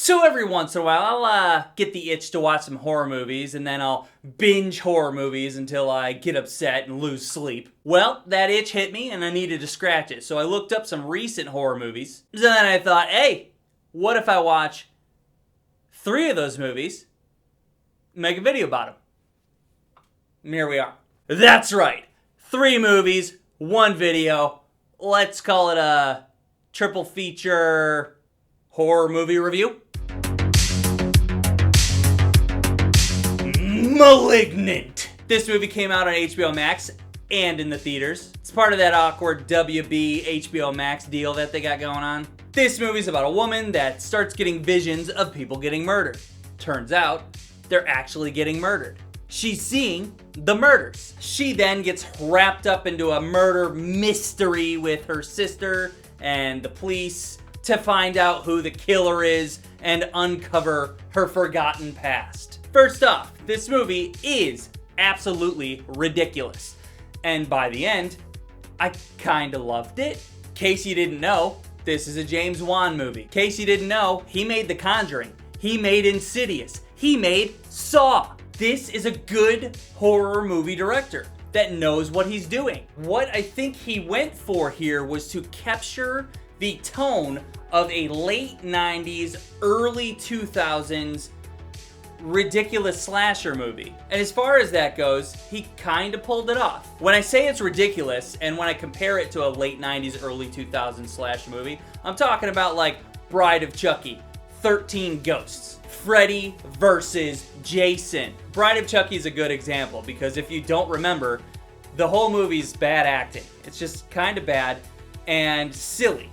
So every once in a while, I'll get the itch to watch some horror movies, and then I'll binge horror movies until I get upset and lose sleep. Well, that itch hit me, and I needed to scratch it, so I looked up some recent horror movies. So then I thought, hey, what if I watch 3 of those movies, make a video about them? And here we are. That's right, 3 movies, 1 video. Let's call it a triple feature horror movie review. Malignant! This movie came out on HBO Max and in the theaters. It's part of that awkward WB HBO Max deal that they got going on. This movie's about a woman that starts getting visions of people getting murdered. Turns out, they're actually getting murdered. She's seeing the murders. She then gets wrapped up into a murder mystery with her sister and the police to find out who the killer is and uncover her forgotten past. First off, this movie is absolutely ridiculous. And by the end, I kinda loved it. In case you didn't know, this is a James Wan movie. In case you didn't know, he made The Conjuring. He made Insidious. He made Saw. This is a good horror movie director that knows what he's doing. What I think he went for here was to capture the tone of a late 90s, early 2000s ridiculous slasher movie. And as far as that goes, he kind of pulled it off. When I say it's ridiculous, and when I compare it to a late 90s, early 2000s slasher movie, I'm talking about like Bride of Chucky, 13 Ghosts, Freddy versus Jason. Bride of Chucky is a good example because if you don't remember, the whole movie's bad acting. It's just kind of bad and silly.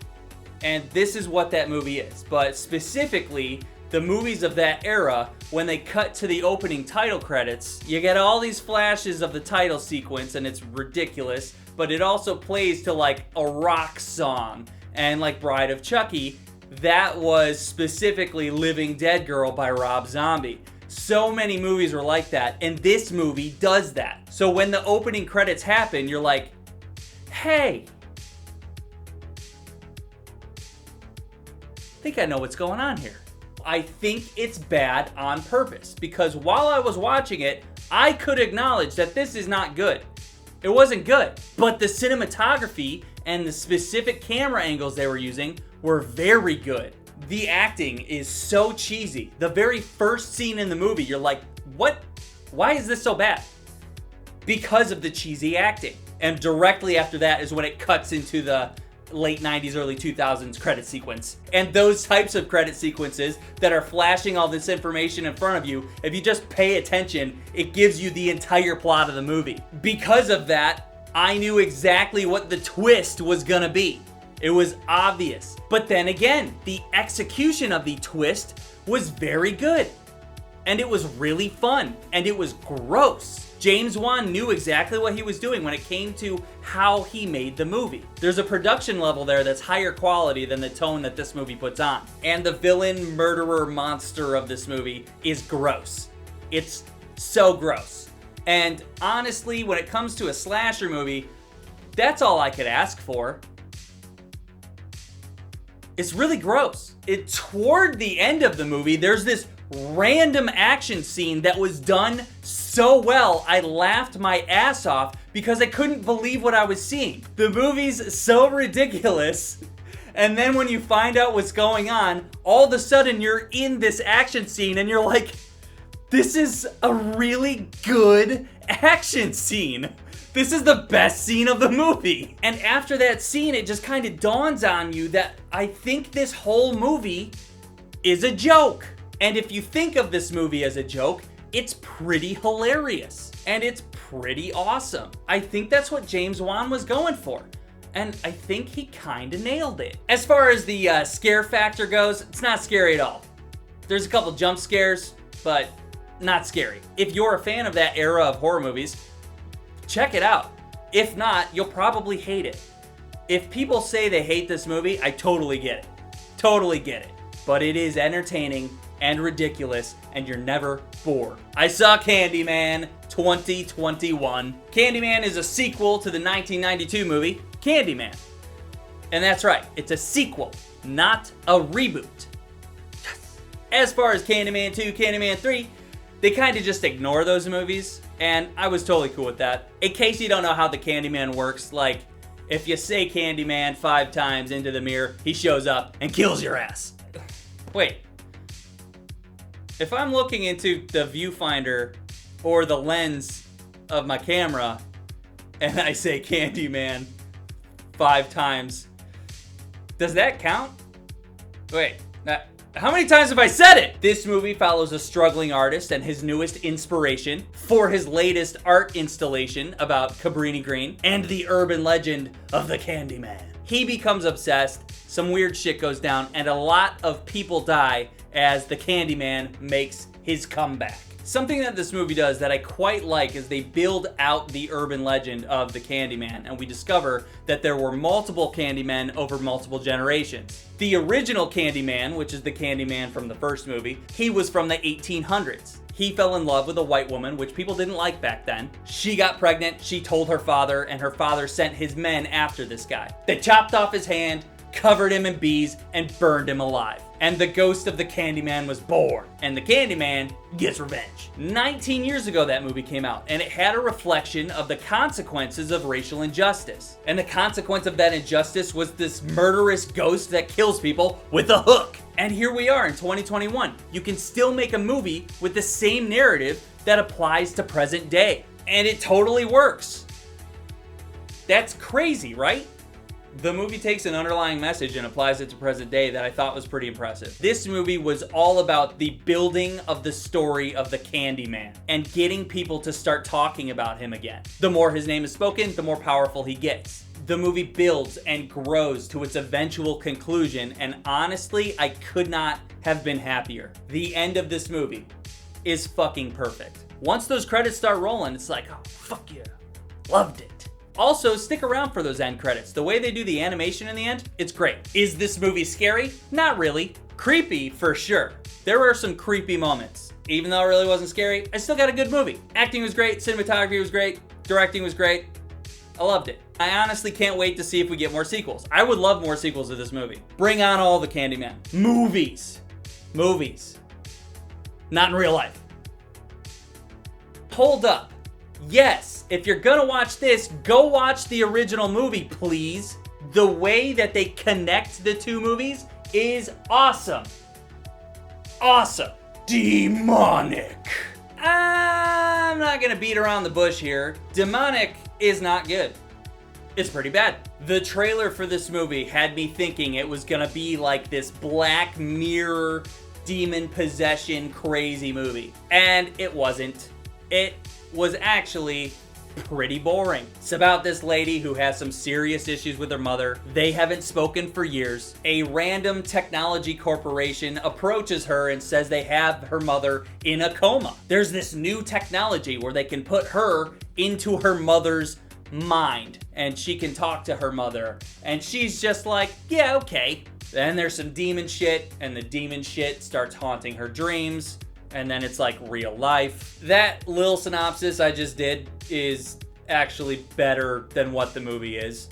And this is what that movie is. But specifically, the movies of that era, when they cut to the opening title credits, you get all these flashes of the title sequence and it's ridiculous, but it also plays to like a rock song. And like Bride of Chucky, that was specifically Living Dead Girl by Rob Zombie. So many movies were like that, and this movie does that. So when the opening credits happen, you're like, hey, I think I know what's going on here. I think it's bad on purpose because while I was watching it, I could acknowledge that this is not good. It wasn't good, but the cinematography and the specific camera angles they were using were very good. The acting is so cheesy. The very first scene in the movie, you're like, what? Why is this so bad? Because of the cheesy acting. And directly after that is when it cuts into the late 90s, early 2000s credit sequence. And those types of credit sequences that are flashing all this information in front of you, if you just pay attention, it gives you the entire plot of the movie. Because of that, I knew exactly what the twist was gonna be. It was obvious. But then again, the execution of the twist was very good. And it was really fun. And it was gross. James Wan knew exactly what he was doing when it came to how he made the movie. There's a production level there that's higher quality than the tone that this movie puts on. And the villain, murderer, monster of this movie is gross. It's so gross. And honestly, when it comes to a slasher movie, that's all I could ask for. It's really gross. Toward the end of the movie, there's this random action scene that was done so well, I laughed my ass off because I couldn't believe what I was seeing. The movie's so ridiculous, and then when you find out what's going on, all of a sudden you're in this action scene and you're like, this is a really good action scene. This is the best scene of the movie. And after that scene, it just kind of dawns on you that I think this whole movie is a joke. And if you think of this movie as a joke, it's pretty hilarious. And it's pretty awesome. I think that's what James Wan was going for. And I think he kind of nailed it. As far as the scare factor goes, it's not scary at all. There's a couple jump scares, but not scary. If you're a fan of that era of horror movies, check it out. If not, you'll probably hate it. If people say they hate this movie, I totally get it. Totally get it. But it is entertaining and ridiculous, and you're never bored. I saw CANDYMAN 2021. CANDYMAN is a sequel to the 1992 movie, CANDYMAN. And that's right, it's a sequel, not a reboot. Yes. As far as Candyman 2, Candyman 3, they kind of just ignore those movies, and I was totally cool with that. In case you don't know how the Candyman works, like, if you say Candyman 5 times into the mirror, he shows up and kills your ass. Wait. If I'm looking into the viewfinder or the lens of my camera, and I say Candyman 5 times, does that count? Wait, how many times have I said it? This movie follows a struggling artist and his newest inspiration for his latest art installation about Cabrini Green and the urban legend of the Candyman. He becomes obsessed, some weird shit goes down, and a lot of people die as the Candyman makes his comeback. Something that this movie does that I quite like is they build out the urban legend of the Candyman, and we discover that there were multiple Candymen over multiple generations. The original Candyman, which is the Candyman from the first movie, he was from the 1800s. He fell in love with a white woman, which people didn't like back then. She got pregnant, she told her father, and her father sent his men after this guy. They chopped off his hand, covered him in bees, and burned him alive. And the ghost of the Candyman was born. And the Candyman gets revenge. 19 years ago that movie came out, and it had a reflection of the consequences of racial injustice. And the consequence of that injustice was this murderous ghost that kills people with a hook. And here we are in 2021. You can still make a movie with the same narrative that applies to present day. And it totally works. That's crazy, right? The movie takes an underlying message and applies it to present day that I thought was pretty impressive. This movie was all about the building of the story of the Candyman and getting people to start talking about him again. The more his name is spoken, the more powerful he gets. The movie builds and grows to its eventual conclusion, and honestly, I could not have been happier. The end of this movie is fucking perfect. Once those credits start rolling, it's like, oh, fuck yeah, loved it. Also, stick around for those end credits. The way they do the animation in the end, it's great. Is this movie scary? Not really. Creepy, for sure. There were some creepy moments. Even though it really wasn't scary, I still got a good movie. Acting was great, cinematography was great, directing was great. I loved it. I honestly can't wait to see if we get more sequels. I would love more sequels of this movie. Bring on all the Candyman. Movies. Not in real life. Hold up. Yes, if you're gonna watch this, go watch the original movie, please. The way that they connect the two movies is awesome. Awesome. Demonic. I'm not gonna beat around the bush here. Demonic is not good. It's pretty bad. The trailer for this movie had me thinking it was gonna be like this Black Mirror demon possession crazy movie. And it wasn't. It was actually pretty boring. It's about this lady who has some serious issues with her mother. They haven't spoken for years. A random technology corporation approaches her and says they have her mother in a coma. There's this new technology where they can put her into her mother's mind and she can talk to her mother. And she's just like, yeah, okay. Then there's some demon shit, and the demon shit starts haunting her dreams. And then it's like real life. That little synopsis I just did is actually better than what the movie is.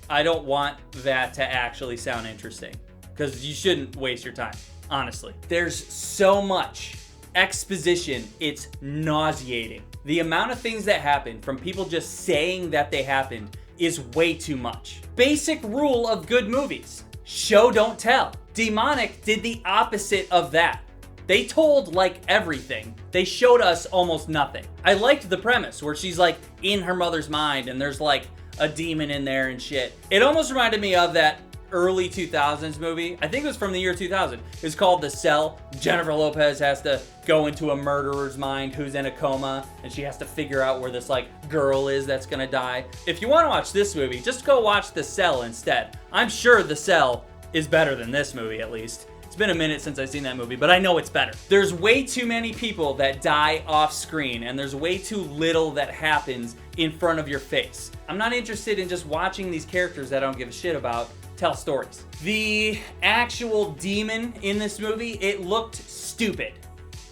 I don't want that to actually sound interesting, because you shouldn't waste your time, honestly. There's so much exposition, it's nauseating. The amount of things that happen from people just saying that they happened is way too much. Basic rule of good movies: show, don't tell. Demonic did the opposite of that. They told like everything. They showed us almost nothing. I liked the premise where she's like in her mother's mind and there's like a demon in there and shit. It almost reminded me of that early 2000s movie. I think it was from the year 2000. It's called The Cell. Jennifer Lopez has to go into a murderer's mind who's in a coma, and she has to figure out where this like girl is that's gonna die. If you want to watch this movie, just go watch The Cell instead. I'm sure The Cell is better than this movie, at least. It's been a minute since I've seen that movie, but I know it's better. There's way too many people that die off screen, and there's way too little that happens in front of your face. I'm not interested in just watching these characters that I don't give a shit about tell stories. The actual demon in this movie, it looked stupid.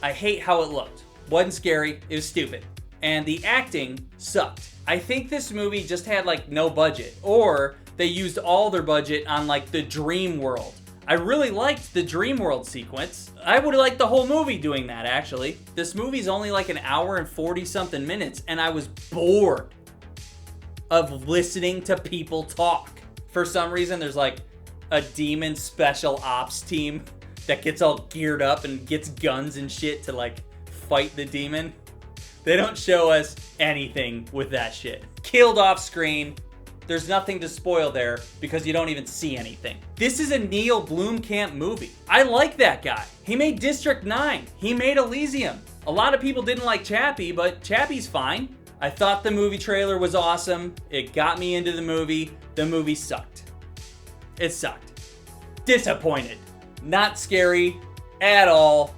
I hate how it looked. Wasn't scary, it was stupid. And the acting sucked. I think this movie just had like no budget, or they used all their budget on like the dream world I really liked the dream world sequence. I would like the whole movie doing that, actually. This movie's only like an hour and 40 something minutes, and I was bored of listening to people talk. For some reason, there's like a demon special ops team that gets all geared up and gets guns and shit to like fight the demon. They don't show us anything with that shit. Killed off screen. There's nothing to spoil there because you don't even see anything. This is a Neil Blomkamp movie. I like that guy. He made District 9. He made Elysium. A lot of people didn't like Chappie, but Chappie's fine. I thought the movie trailer was awesome. It got me into the movie. The movie sucked. It sucked. Disappointed. Not scary at all.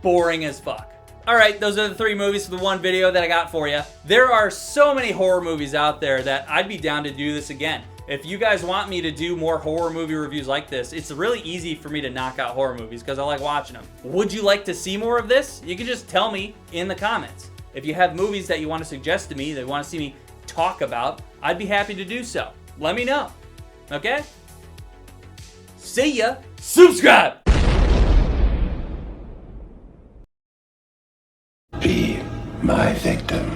Boring as fuck. Alright, those are the 3 movies for the one video that I got for you. There are so many horror movies out there that I'd be down to do this again. If you guys want me to do more horror movie reviews like this, it's really easy for me to knock out horror movies because I like watching them. Would you like to see more of this? You can just tell me in the comments. If you have movies that you want to suggest to me, that you want to see me talk about, I'd be happy to do so. Let me know. Okay? See ya. Subscribe! Be my victim.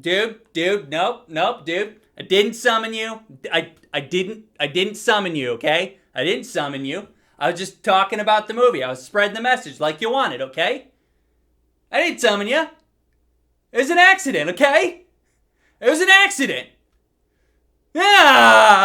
Dude, nope, dude. I didn't summon you. I didn't summon you, okay? I didn't summon you. I was just talking about the movie. I was spreading the message like you wanted, okay? I didn't summon you. It was an accident, okay? It was an accident. Yeah.